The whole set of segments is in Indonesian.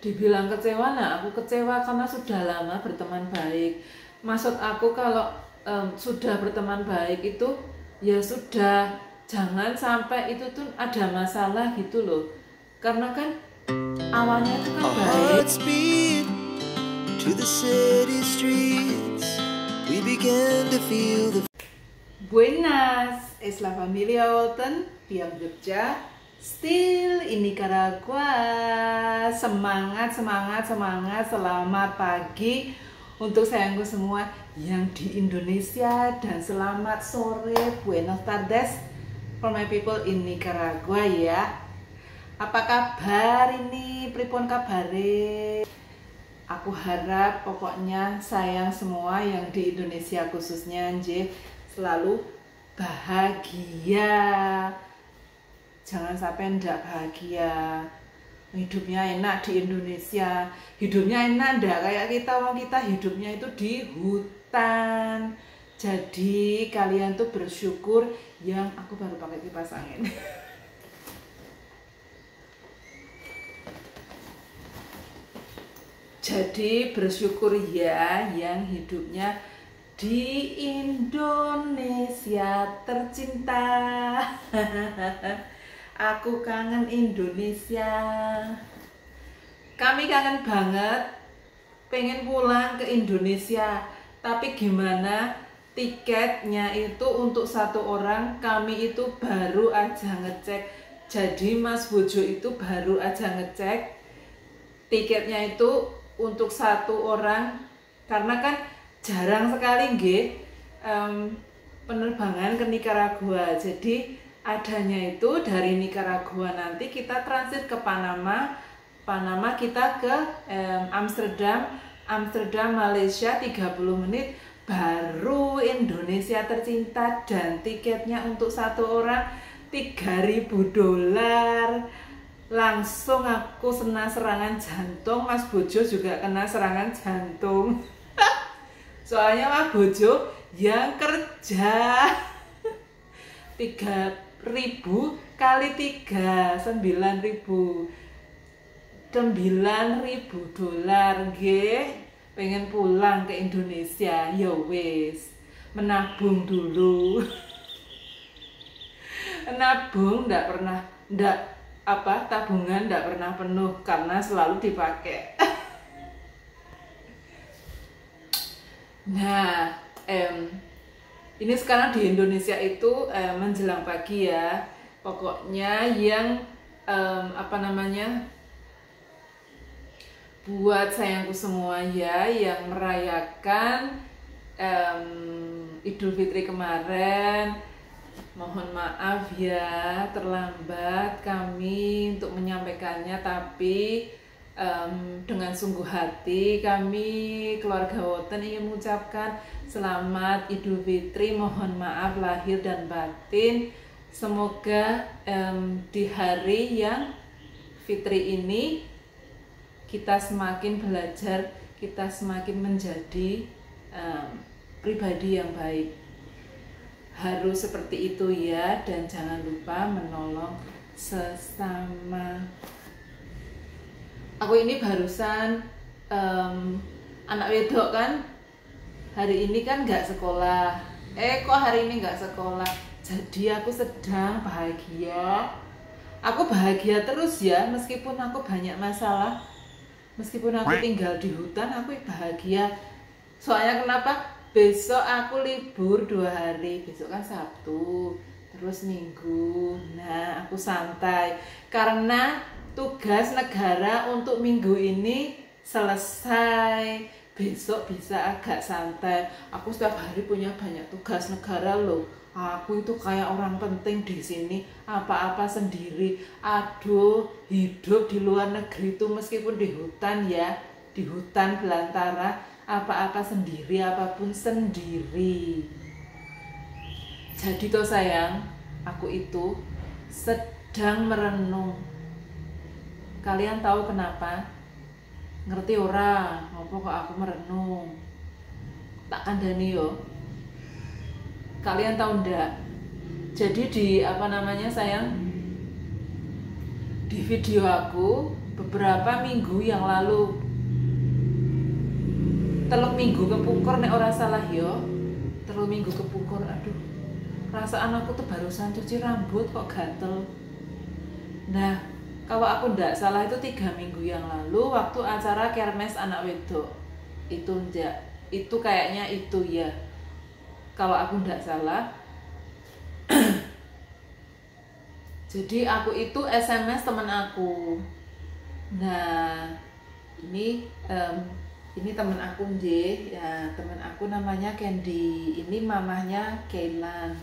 Dibilang kecewa, nah aku kecewa karena sudah lama berteman baik. Maksud aku kalau sudah berteman baik itu ya sudah, jangan sampai itu tuh ada masalah gitu loh. Karena kan awalnya itu kan baik. To the city streets, we began to feel the... Buenas, es la familia Walton, Piam Jogja, still in Nicaragua. Semangat, semangat, semangat, selamat pagi untuk sayangku semua yang di Indonesia, dan selamat sore, buenas tardes for my people in Nicaragua ya. Apa kabar ini? Pripun kabare? Aku harap pokoknya sayang semua yang di Indonesia khususnya nggih selalu bahagia. Jangan sampai ndak bahagia. Hidupnya enak di Indonesia. Hidupnya enak ndak kayak kita hidupnya itu di hutan. Jadi kalian tuh bersyukur yang aku baru pakai kipas angin. Jadi bersyukur ya yang hidupnya di Indonesia tercinta. Aku kangen Indonesia. Kami kangen banget, pengen pulang ke Indonesia. Tapi gimana, tiketnya itu untuk satu orang, kami itu baru aja ngecek. Jadi Mas Bojo itu baru aja ngecek tiketnya itu untuk satu orang, karena kan jarang sekali nggih penerbangan ke Nicaragua. Jadi adanya itu dari Nicaragua nanti kita transit ke Panama, Panama kita ke Amsterdam Malaysia 30 menit baru Indonesia tercinta, dan tiketnya untuk satu orang $3.000. Langsung aku kena serangan jantung, Mas Bojo juga kena serangan jantung. Soalnya Mas Bojo yang kerja. 3.000 kali 3, 9.000. $9.000 nggih. Pengen pulang ke Indonesia, ya wis. Menabung dulu. Menabung tabungan ndak pernah penuh karena selalu dipakai. Nah, ini sekarang di Indonesia itu menjelang pagi ya. Pokoknya yang buat sayangku semua ya yang merayakan Idul Fitri kemarin, mohon maaf ya terlambat kami untuk menyampaikannya, tapi dengan sungguh hati kami keluarga Walton ingin mengucapkan selamat Idul Fitri, mohon maaf lahir dan batin. Semoga di hari yang Fitri ini kita semakin belajar, kita semakin menjadi pribadi yang baik. Harus seperti itu ya, dan jangan lupa menolong sesama. Aku ini barusan anak wedok kan, hari ini kan nggak sekolah. Kok hari ini nggak sekolah? Jadi aku sedang bahagia. Aku bahagia terus ya, meskipun aku banyak masalah, meskipun aku tinggal di hutan, aku bahagia. Soalnya kenapa? Besok aku libur 2 hari, besok kan Sabtu, terus Minggu. Nah, aku santai karena tugas negara untuk minggu ini selesai. Besok bisa agak santai. Aku setiap hari punya banyak tugas negara loh. Aku itu kayak orang penting di sini, apa-apa sendiri. Aduh, hidup di luar negeri itu meskipun di hutan ya, di hutan belantara, apa-apa sendiri, apapun sendiri. Jadi toh sayang, aku itu sedang merenung. Kalian tahu kenapa? Ngerti ora? Ngopo kok aku merenung? Tak kandani yo. Kalian tahu ndak? Jadi di sayang, di video aku beberapa minggu yang lalu, 3 minggu kepungkur nek ora salah yo. 3 minggu kepungkur, aduh. Perasaan aku tuh barusan cuci rambut kok gatel. Nah, kalau aku ndak salah itu 3 minggu yang lalu waktu acara kermes anak wedok. Itu kayaknya itu ya. Kalau aku ndak salah. Jadi aku itu SMS teman aku. Nah, ini teman aku ya, teman aku namanya Candy. Ini mamahnya Kailan.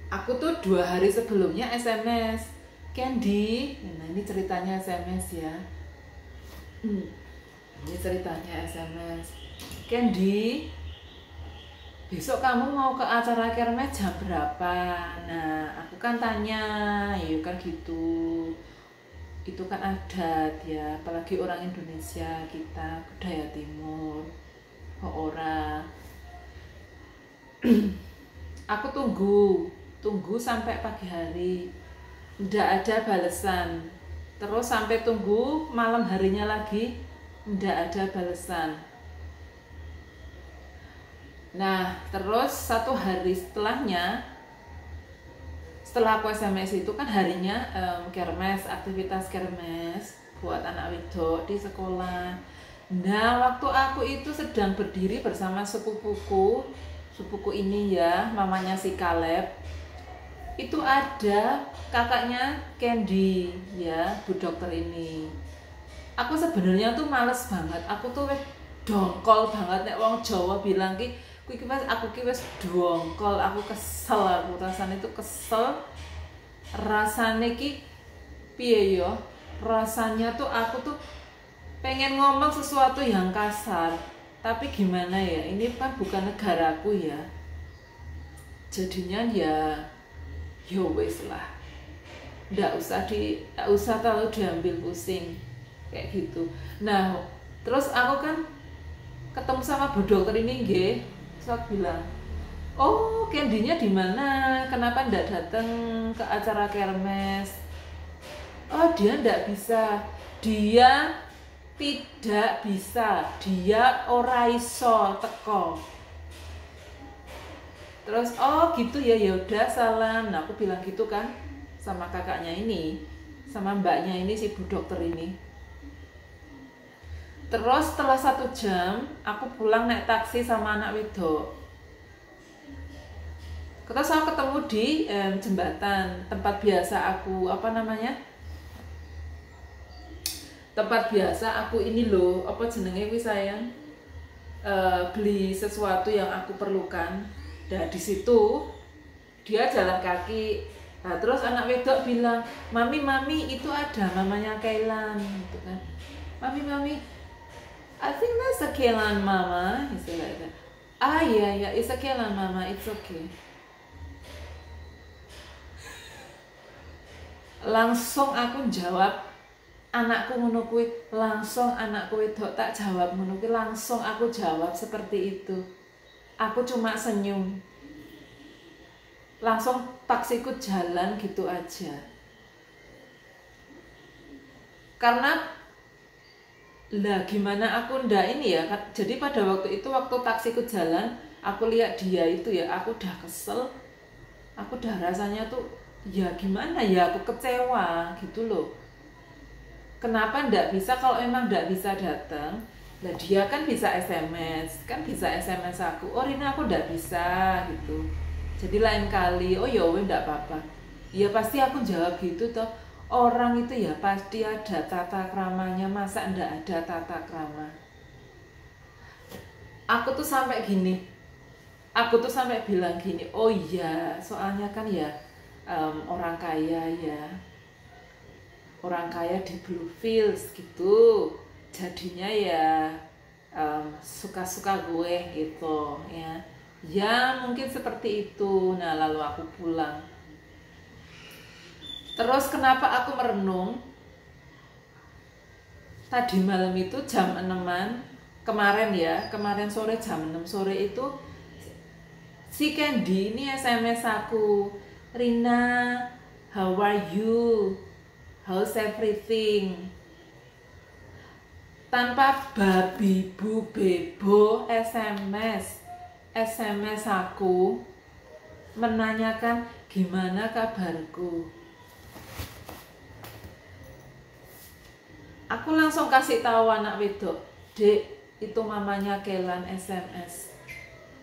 Aku tuh 2 hari sebelumnya SMS Candy. Nah, ini ceritanya SMS ya. Ini ceritanya SMS. Candy, besok kamu mau ke acara kermes jam berapa? Nah, aku kan tanya, ya kan gitu. Itu kan adat ya, apalagi orang Indonesia kita, budaya timur. Kok ora. Aku tunggu sampai pagi hari. Nggak ada balasan. Terus sampai tunggu malam harinya lagi, nggak ada balasan. Nah, terus 1 hari setelahnya, setelah aku SMS itu kan harinya kermes, aktivitas kermes buat anak wedok di sekolah. Nah, waktu aku itu sedang berdiri bersama sepupuku ini ya, mamanya si Caleb. Itu ada kakaknya Candy ya, Bu Dokter ini. Aku sebenarnya tuh males banget, aku tuh dongkol banget nek wong Jawa bilang aku wis dongkol, aku kesel, aku rasanya itu kesel. Rasanya piye yo? Rasanya tuh aku tuh pengen ngomong sesuatu yang kasar, tapi gimana ya? Ini kan bukan negaraku ya. Jadinya ya wis lah. Nggak usah terlalu diambil pusing kayak gitu. Nah, terus aku kan ketemu sama Bu Dokter ini nggih. Terus aku bilang, "Oh, Candy-nya di mana? Kenapa ndak datang ke acara kermes?" "Oh, dia ndak bisa. Dia tidak bisa. Dia ora iso teko." Terus, "Oh, gitu ya. Ya udah, salam." Nah, aku bilang gitu kan sama kakaknya ini, sama mbaknya ini si Bu Dokter ini. Terus setelah 1 jam, aku pulang naik taksi sama anak wedok. Terus aku ketemu di jembatan, tempat biasa aku, tempat biasa aku ini loh, apa jenenge kuwi sayang, beli sesuatu yang aku perlukan. Nah, di situ dia jalan kaki. Nah, terus anak wedok bilang, Mami, itu ada mamanya Kailan," gitu kan. Mami, I think that's a Kailan mama. He said like that. "Ah, yeah, it's a Kailan mama, it's okay." Langsung aku jawab, anakku ngono kuwi, langsung anakku wedok tak jawab ngono kuwi, langsung aku jawab seperti itu. Aku cuma senyum. Langsung taksiku jalan gitu aja. Karena lah gimana aku ndak ini ya. Jadi pada waktu itu, waktu taksiku jalan, aku lihat dia itu ya, aku udah kesel. Aku udah rasanya tuh ya gimana ya, aku kecewa gitu loh. Kenapa ndak bisa? Kalau emang ndak bisa datang, lah dia kan bisa SMS aku. "Oh, Rina, aku ndak bisa," gitu. Jadi lain kali, "Oh ya weh, ndak apa-apa." Ya pasti aku jawab gitu toh. Orang itu ya pasti ada tata kramanya, masa ndak ada tata krama? Aku tuh sampai bilang gini, "Oh iya, soalnya kan ya orang kaya di Bluefields gitu, jadinya ya suka-suka gue gitu ya mungkin seperti itu." Nah, lalu aku pulang. Terus kenapa aku merenung? Tadi malam itu jam 6-an, kemarin sore jam 6 sore itu si Candy ini SMS aku, "Rina, how are you? how's everything, tanpa babi bu bebo SMS aku menanyakan gimana kabarku. Aku langsung kasih tahu anak wedok, Dek, itu mamanya Kelan SMS.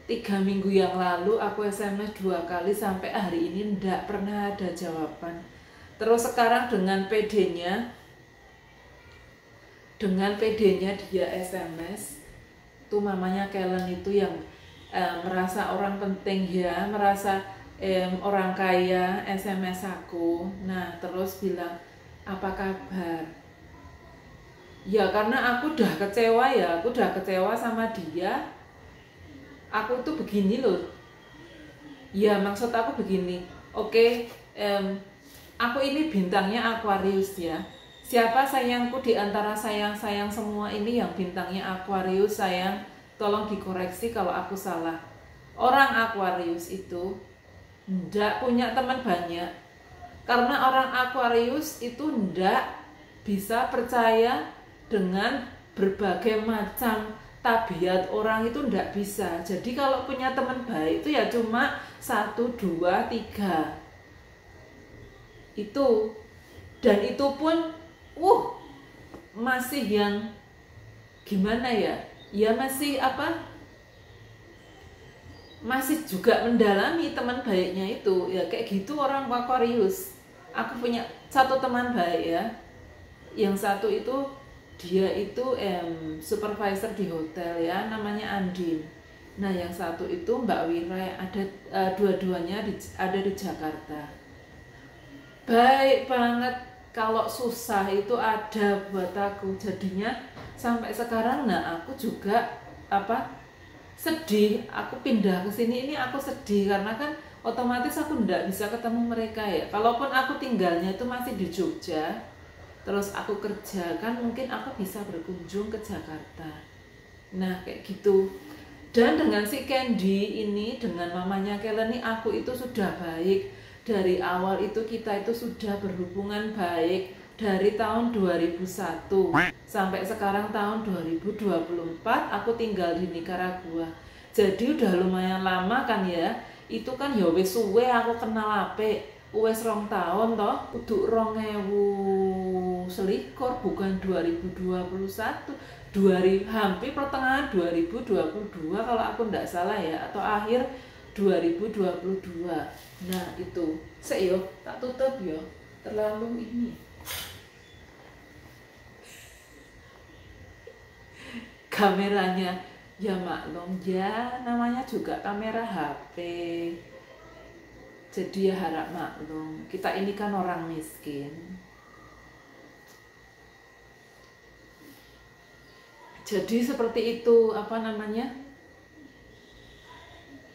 3 minggu yang lalu aku SMS 2 kali sampai hari ini ndak pernah ada jawaban. Terus sekarang dengan PD-nya dia SMS, tuh mamanya Kelan itu yang merasa orang penting ya, merasa orang kaya, SMS aku. Nah terus bilang, apa kabar? Ya karena aku udah kecewa sama dia. Aku tuh begini loh. Ya maksud aku begini. Oke, aku ini bintangnya Aquarius ya. Siapa sayangku di antara sayang-sayang semua ini yang bintangnya Aquarius, sayang, tolong dikoreksi kalau aku salah. Orang Aquarius itu ndak punya teman banyak. Karena orang Aquarius itu ndak bisa percaya dengan berbagai macam tabiat orang, itu ndak bisa. Jadi kalau punya teman baik itu ya cuma 1, 2, 3 itu, dan itu pun masih yang gimana ya, ya masih masih juga mendalami teman baiknya itu ya, kayak gitu orang Aquarius. Aku punya satu teman baik ya, yang satu itu dia itu supervisor di hotel ya, namanya Andin. Nah yang satu itu Mbak Wira, yang ada dua-duanya ada di Jakarta. Baik banget, kalau susah itu ada buat aku. Jadinya sampai sekarang aku juga sedih. Aku pindah ke sini ini aku sedih karena kan otomatis aku nggak bisa ketemu mereka ya. Kalaupun aku tinggalnya itu masih di Jogja, terus aku kerja, kan mungkin aku bisa berkunjung ke Jakarta. Nah kayak gitu. Dan dengan si Candy ini, dengan mamanya Kelan ini, aku itu sudah baik. Dari awal itu kita itu sudah berhubungan baik. Dari tahun 2001 sampai sekarang tahun 2024 aku tinggal di Nicaragua. Jadi udah lumayan lama kan ya. Itu kan ya wis suwe aku kenal apik. Wes 2 tahun toh, kudu 2021, bukan 2021, hampir pertengahan 2022 kalau aku ndak salah ya, atau akhir 2022. Nah itu, yo tak tutup yo, terlalu ini. Kameranya ya maklum ya, namanya juga kamera HP. Jadi ya harap maklum, kita ini kan orang miskin. Jadi seperti itu,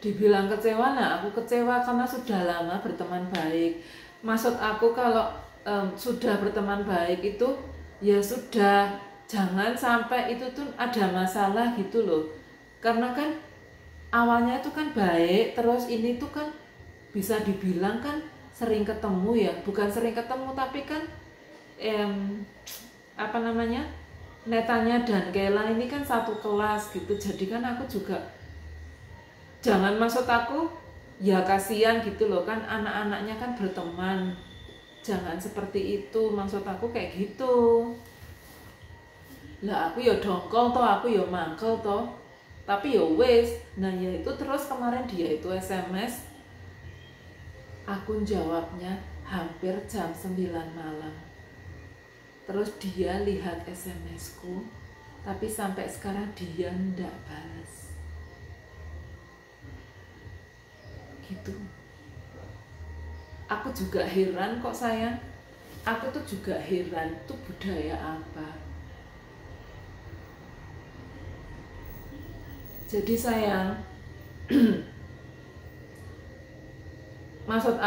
dibilang kecewa, aku kecewa karena sudah lama berteman baik. Maksud aku kalau sudah berteman baik itu ya sudah, jangan sampai itu tuh ada masalah gitu loh. Karena kan awalnya itu kan baik, terus ini tuh kan bisa dibilang kan sering ketemu ya, bukan sering ketemu tapi kan Netanya dan Kelan ini kan satu kelas gitu. Jadi kan aku juga jangan, maksud aku ya kasihan gitu loh kan, anak-anaknya kan berteman, jangan seperti itu, maksud aku kayak gitu lah. Aku ya dongkol toh, aku ya mangkel toh, tapi ya wes. Nah ya itu terus kemarin dia itu SMS, aku jawabnya hampir jam 9 malam. Terus dia lihat SMS-ku, tapi sampai sekarang dia ndak balas. Gitu. Aku juga heran kok sayang. Aku tuh juga heran, tuh budaya apa. Jadi sayang, maksud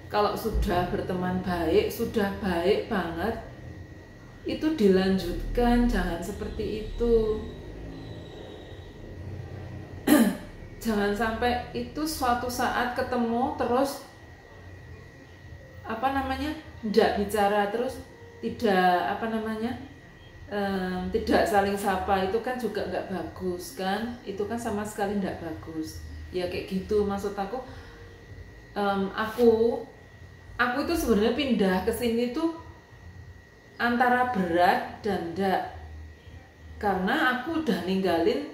kalau sudah berteman baik, sudah baik banget, itu dilanjutkan, jangan seperti itu. Jangan sampai itu suatu saat ketemu terus apa namanya, tidak bicara, terus tidak apa namanya, tidak saling sapa, itu kan juga nggak bagus kan, itu kan sama sekali nggak bagus ya, kayak gitu. Maksud aku, aku itu sebenarnya pindah ke sini tuh antara berat dan enggak, karena aku udah ninggalin,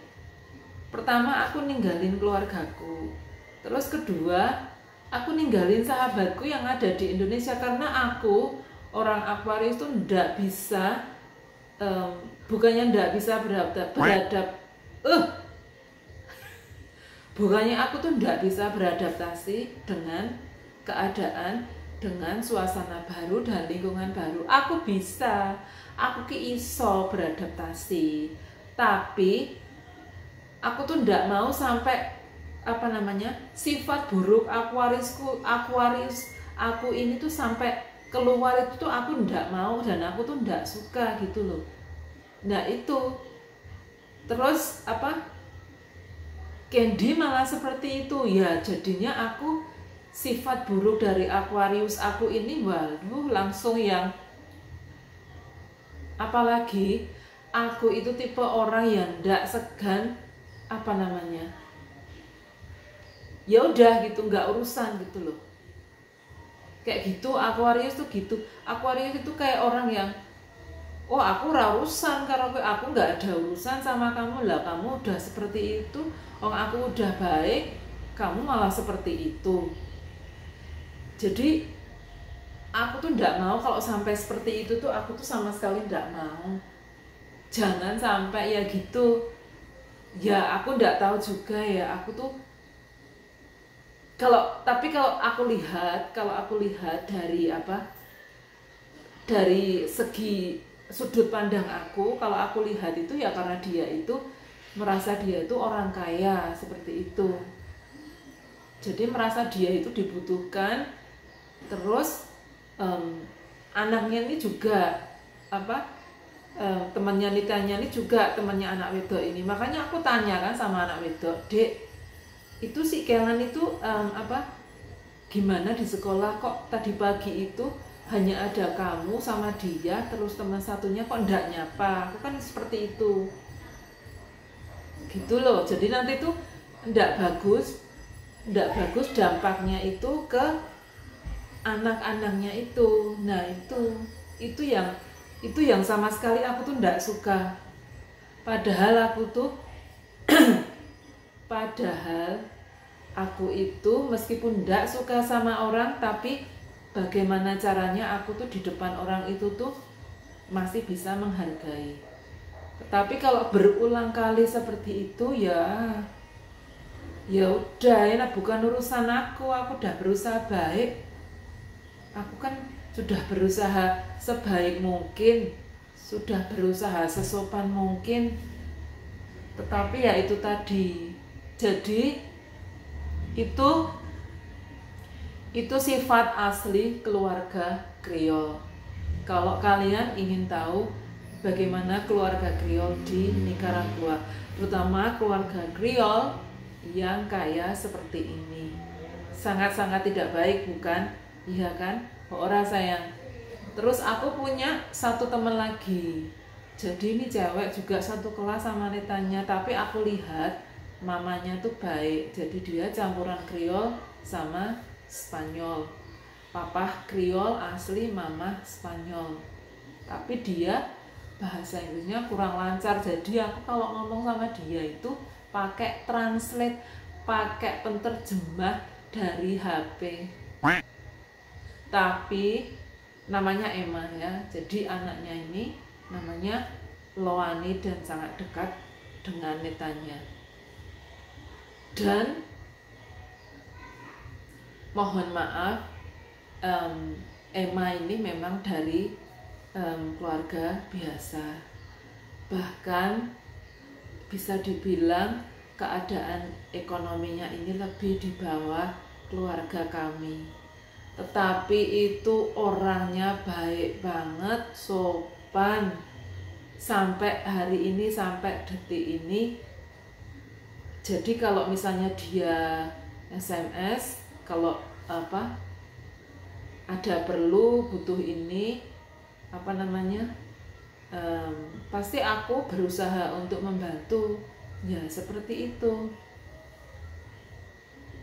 pertama aku ninggalin keluargaku, terus kedua aku ninggalin sahabatku yang ada di Indonesia, karena aku orang Aquarius tuh ndak bisa, bukannya ndak bisa bukannya aku tuh ndak bisa beradaptasi dengan keadaan, dengan suasana baru dan lingkungan baru. Aku bisa, aku iso beradaptasi, tapi aku tuh ndak mau sampai apa namanya, sifat buruk Aquarius aku ini tuh sampai keluar, itu tuh aku ndak mau dan aku tuh ndak suka gitu loh. Nah itu terus apa, Candy malah seperti itu ya, jadinya aku sifat buruk dari Aquarius aku ini, waduh, langsung yang, apalagi aku itu tipe orang yang ndak segan apa namanya, ya udah gitu, nggak urusan gitu loh, kayak gitu. Aquarius tuh gitu, Aquarius itu kayak orang yang, oh aku urusan karena aku nggak ada urusan sama kamu lah, kamu udah seperti itu, oh aku udah baik, kamu malah seperti itu. Jadi aku tuh nggak mau kalau sampai seperti itu tuh, aku tuh sama sekali nggak mau, jangan sampai ya gitu ya. Aku nggak tahu juga ya, aku tuh tapi kalau aku lihat dari apa, dari segi sudut pandang aku, kalau aku lihat itu ya karena dia itu merasa dia itu orang kaya seperti itu, jadi merasa dia itu dibutuhkan, terus anaknya ini juga apa, temannya Nitanya ini juga temannya anak wedok ini. Makanya aku tanya kan sama anak wedok, Dek, itu si Kelan itu apa, gimana di sekolah, kok tadi pagi itu hanya ada kamu sama dia, terus teman satunya kok ndak nyapa. Aku kan seperti itu gitu loh. Jadi nanti tuh ndak bagus dampaknya itu ke anak-anaknya itu. Nah itu yang sama sekali aku tuh ndak suka. Padahal aku itu meskipun ndak suka sama orang, tapi bagaimana caranya aku tuh di depan orang itu tuh masih bisa menghargai. Tetapi kalau berulang kali seperti itu ya udah, ini bukan urusan aku udah berusaha baik, aku kan sudah berusaha sebaik mungkin, sudah berusaha sesopan mungkin, tetapi ya itu tadi. Jadi itu sifat asli keluarga Kriol. Kalau kalian ingin tahu bagaimana keluarga Kriol di Nicaragua, terutama keluarga Kriol yang kaya seperti ini, sangat-sangat tidak baik, bukan? Iya kan? Orang sayang. Terus aku punya satu teman lagi, jadi ini cewek juga satu kelas sama Nitanya, tapi aku lihat mamanya tuh baik, jadi dia campuran Kriol sama Spanyol. Papa Kriol asli, mama Spanyol, tapi dia bahasa Inggrisnya kurang lancar, jadi aku kalau ngomong sama dia itu pakai translate, pakai penterjemah dari HP. Tapi namanya Emma ya, jadi anaknya ini namanya Loani dan sangat dekat dengan Netanya. Dan mohon maaf, Emma ini memang dari keluarga biasa, bahkan bisa dibilang keadaan ekonominya ini lebih di bawah keluarga kami. Tetapi itu orangnya baik banget, sopan, sampai hari ini, sampai detik ini. Jadi kalau misalnya dia SMS, kalau apa, ada perlu butuh ini pasti aku berusaha untuk membantu, ya seperti itu.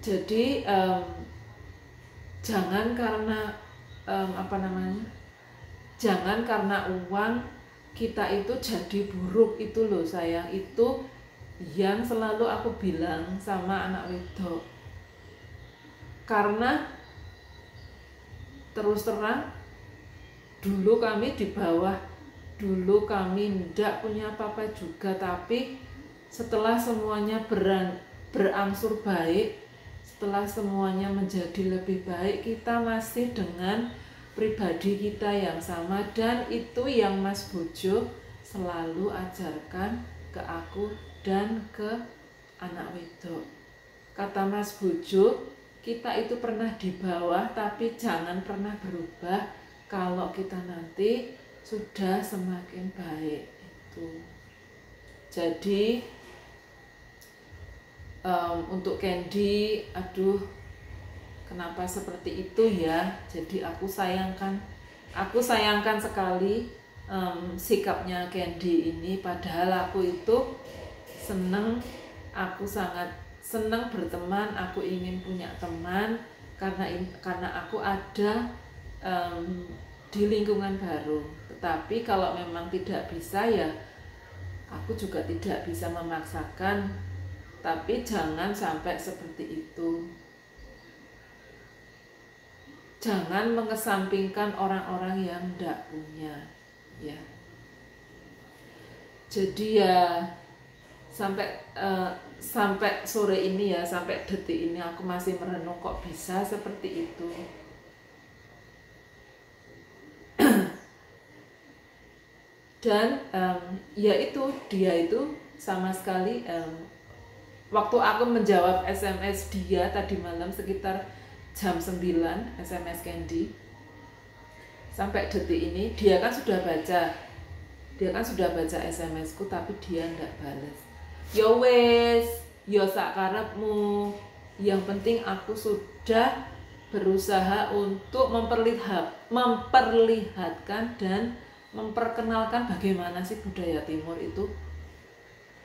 Jadi jangan karena jangan karena uang kita itu jadi buruk, itu loh sayang. Itu yang selalu aku bilang sama anak wedok. Karena terus terang, dulu kami di bawah, dulu kami tidak punya apa-apa juga, tapi setelah semuanya berangsur baik, setelah semuanya menjadi lebih baik, kita masih dengan pribadi kita yang sama. Dan itu yang Mas Bojo selalu ajarkan ke aku dan ke anak wedok. Kata Mas Bojo, kita itu pernah di bawah, tapi jangan pernah berubah kalau kita nanti sudah semakin baik itu. Jadi untuk Candy, aduh kenapa seperti itu ya. Jadi aku sayangkan sekali sikapnya Candy ini. Padahal aku itu aku sangat senang berteman, aku ingin punya teman karena aku ada di lingkungan baru. Tetapi kalau memang tidak bisa, ya aku juga tidak bisa memaksakan. Tapi jangan sampai seperti itu. Jangan mengesampingkan orang-orang yang tidak punya, ya. Jadi ya sampai sore ini ya, sampai detik ini aku masih merenung kok bisa seperti itu. Dan ya itu, dia itu sama sekali waktu aku menjawab SMS dia tadi malam sekitar jam 9, SMS Candy, sampai detik ini dia kan sudah baca SMS-ku, tapi dia enggak balas. Yo wes, yo sakarepmu. Yang penting aku sudah berusaha untuk memperlihatkan dan memperkenalkan bagaimana sih budaya Timur itu.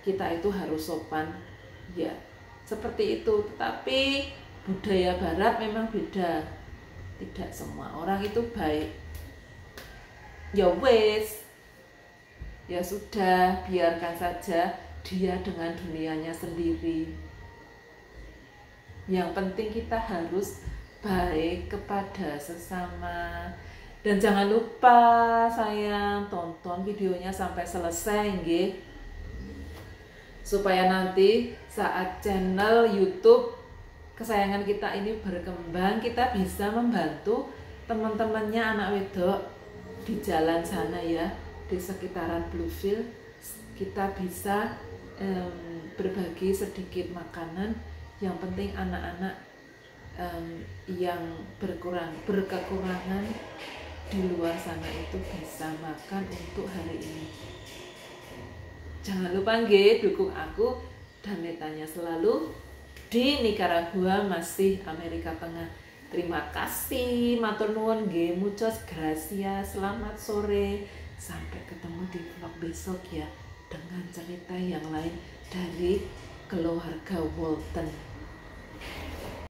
Kita itu harus sopan, ya seperti itu. Tetapi budaya Barat memang beda. Tidak semua orang itu baik. Ya wes, ya sudah, biarkan saja dia dengan dunianya sendiri. Yang penting kita harus baik kepada sesama. Dan jangan lupa sayang, tonton videonya sampai selesai nggih. Supaya nanti saat channel YouTube kesayangan kita ini berkembang, kita bisa membantu teman-temannya anak wedok di jalan sana ya, di sekitaran Bluefield. Kita bisa berbagi sedikit makanan. Yang penting anak-anak yang berkekurangan di luar sana itu bisa makan untuk hari ini. Jangan lupa nggih dukung aku dan netanya selalu di Nicaragua, masih Amerika Tengah. Terima kasih, matur nuwun nggih, muchas gracias, selamat sore. Sampai ketemu di vlog besok ya, dengan cerita yang lain dari keluarga Walton.